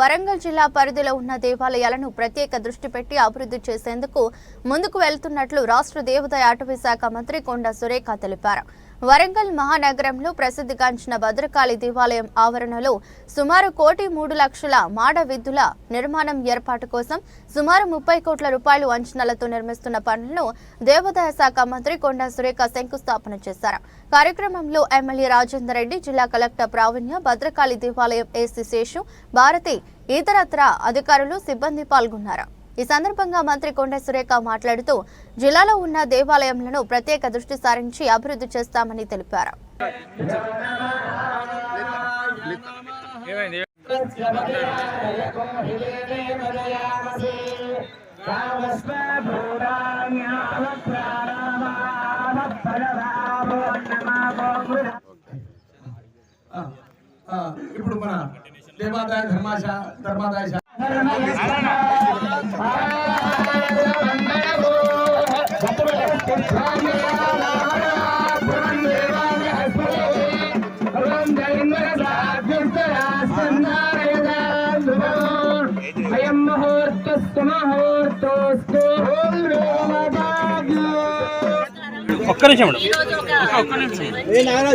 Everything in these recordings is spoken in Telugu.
వరంగల్ జిల్లా పరిధిలో ఉన్న దేవాలయాలను ప్రత్యేక దృష్టి పెట్టి అభివృద్ధి చేసేందుకు ముందుకు వెళ్తున్నట్లు రాష్ట్ర దేవాదాయ అటవీ శాఖ మంత్రి కొండా సురేఖ తెలిపారు. వరంగల్ మహానగరంలో ప్రసిద్ధిగాంచిన భద్రకాళి దేవాలయం ఆవరణలో సుమారు 1,03,00,000 మాడ విద్యుల నిర్మాణం ఏర్పాటు కోసం సుమారు 30 కోట్ల రూపాయలు అంచనాలతో నిర్మిస్తున్న పనులను దేవాదాయ శాఖ మంత్రి కొండా సురేఖ శంకుస్థాపన చేశారు. కార్యక్రమంలో ఎమ్మెల్యే రాజేందర్ రెడ్డి, జిల్లా కలెక్టర్ ప్రావీణ్య, భద్రకాళి దేవాలయం ఏసీ శేషు, భారతి, ఇతరత్ర అధికారులు, సిబ్బంది పాల్గొన్నారు. ఈ సందర్భంగా మంత్రి కొండా సురేఖ మాట్లాడుతూ జిల్లాలో ఉన్న దేవాలయాలను ప్రత్యేక దృష్టి సారించి అభివృద్ధి చేస్తామని తెలిపారు. ఇప్పుడు మన దేవాదాయ ధర్మాదాయ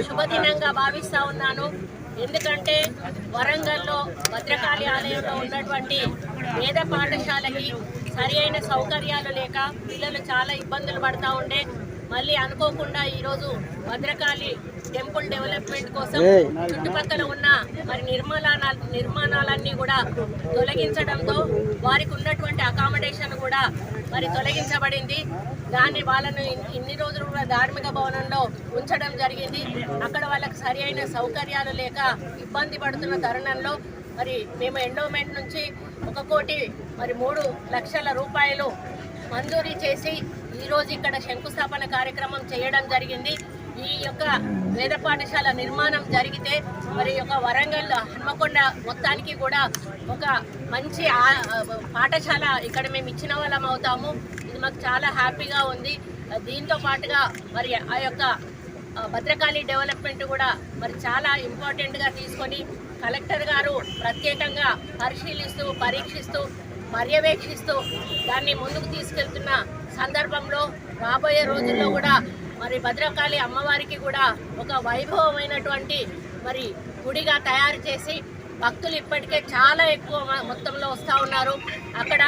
శుభదినంగా భావిస్తా ఉన్నాను. ఎందుకంటే వరంగల్లో భద్రకాళి ఆలయంలో ఉన్నటువంటి వేద పాఠశాలకి సరి అయిన సౌకర్యాలు లేక పిల్లలు చాలా ఇబ్బందులు పడతా ఉండే మళ్ళీ అనుకోకుండా ఈరోజు భద్రకాళి టెంపుల్ డెవలప్మెంట్ కోసం చుట్టుపక్కల ఉన్న మరి నిర్మాణాలన్నీ కూడా తొలగించడంతో వారికి ఉన్నటువంటి అకామిడేషన్ కూడా మరి తొలగించబడింది. దాన్ని వాళ్ళను ఇన్ని రోజులు కూడా ధార్మిక భవనంలో ఉంచడం జరిగింది. అక్కడ వాళ్ళకి సరి అయిన సౌకర్యాలు లేక ఇబ్బంది పడుతున్న తరుణంలో మరి మేము ఎండోమెంట్ నుంచి 1,03,00,000 రూపాయలు మంజూరీ చేసి ఈరోజు ఇక్కడ శంకుస్థాపన కార్యక్రమం చేయడం జరిగింది. ఈ యొక్క వేద పాఠశాల నిర్మాణం జరిగితే మరి యొక్క వరంగల్ హన్మకొండ మొత్తానికి కూడా ఒక మంచి పాఠశాల ఇక్కడ మేము ఇచ్చిన వాళ్ళం అవుతాము. ఇది మాకు చాలా హ్యాపీగా ఉంది. దీంతో పాటుగా మరి ఆ యొక్క భద్రకాళి డెవలప్మెంట్ కూడా మరి చాలా ఇంపార్టెంట్గా తీసుకొని కలెక్టర్ గారు ప్రత్యేకంగా పరిశీలిస్తూ పరీక్షిస్తూ పర్యవేక్షిస్తూ దాన్ని ముందుకు తీసుకెళ్తున్న సందర్భంలో రాబోయే రోజుల్లో కూడా మరి భద్రకాళి అమ్మవారికి కూడా ఒక వైభవమైనటువంటి మరి గుడిగా తయారు చేసి భక్తులు ఇప్పటికే చాలా ఎక్కువ మొత్తంలో వస్తూ ఉన్నారు. అక్కడ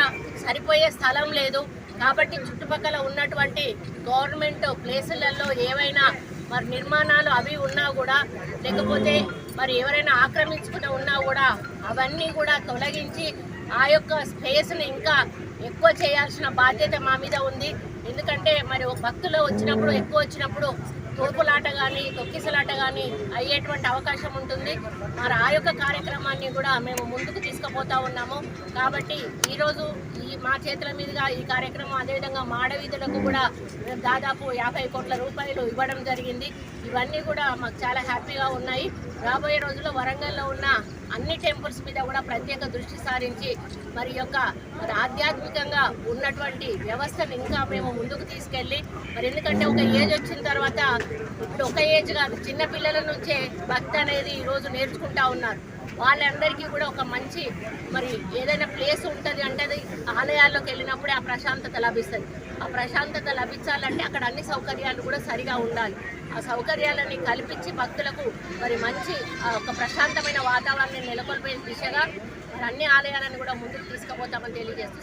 సరిపోయే స్థలం లేదు కాబట్టి చుట్టుపక్కల ఉన్నటువంటి గవర్నమెంట్ ప్లేసులలో ఏవైనా మరి నిర్మాణాలు అవి ఉన్నా కూడా లేకపోతే మరి ఎవరైనా ఆక్రమించుకుని ఉన్నా కూడా అవన్నీ కూడా తొలగించి ఆ యొక్క స్పేస్ని ఇంకా ఎక్కువ చేయాల్సిన బాధ్యత మా మీద ఉంది. ఎందుకంటే మరి భక్తులు వచ్చినప్పుడు ఎక్కువ వచ్చినప్పుడు తోపులాట కానీ తొక్కిసలాట కానీ అయ్యేటువంటి అవకాశం ఉంటుంది. మరి ఆ యొక్క కార్యక్రమాన్ని కూడా మేము ముందుకు తీసుకుపోతా ఉన్నాము. కాబట్టి ఈరోజు మా చేతుల మీదుగా ఈ కార్యక్రమం అదేవిధంగా మాడవీధులకు కూడా దాదాపు 50 కోట్ల రూపాయలు ఇవ్వడం జరిగింది. ఇవన్నీ కూడా మాకు చాలా హ్యాపీగా ఉన్నాయి. రాబోయే రోజుల్లో వరంగల్లో ఉన్న అన్ని టెంపుల్స్ మీద కూడా ప్రత్యేక దృష్టి సారించి మరి ఆధ్యాత్మికంగా ఉన్నటువంటి వ్యవస్థను ఇంకా మేము ముందుకు తీసుకెళ్ళి మరి ఎందుకంటే ఒక ఏజ్ వచ్చిన తర్వాత ఇప్పుడు ఒక ఏజ్ కాదు, చిన్న పిల్లల నుంచే భక్తి అనేది ఈరోజు నేర్చుకుంటా ఉన్నారు. వాళ్ళందరికీ కూడా ఒక మంచి మరి ఏదైనా ప్లేస్ ఉంటుంది అంటే అది ఆలయాల్లోకి వెళ్ళినప్పుడే ఆ ప్రశాంతత లభిస్తుంది. ఆ ప్రశాంతత లభించాలంటే అక్కడ అన్ని సౌకర్యాలు కూడా సరిగా ఉండాలి. ఆ సౌకర్యాలని కల్పించి భక్తులకు మరి మంచి ఒక ప్రశాంతమైన వాతావరణాన్ని నెలకొల్పే దిశగా మరి అన్ని ఆలయాలను కూడా ముందుకు తీసుకుపోతామని తెలియజేస్తూ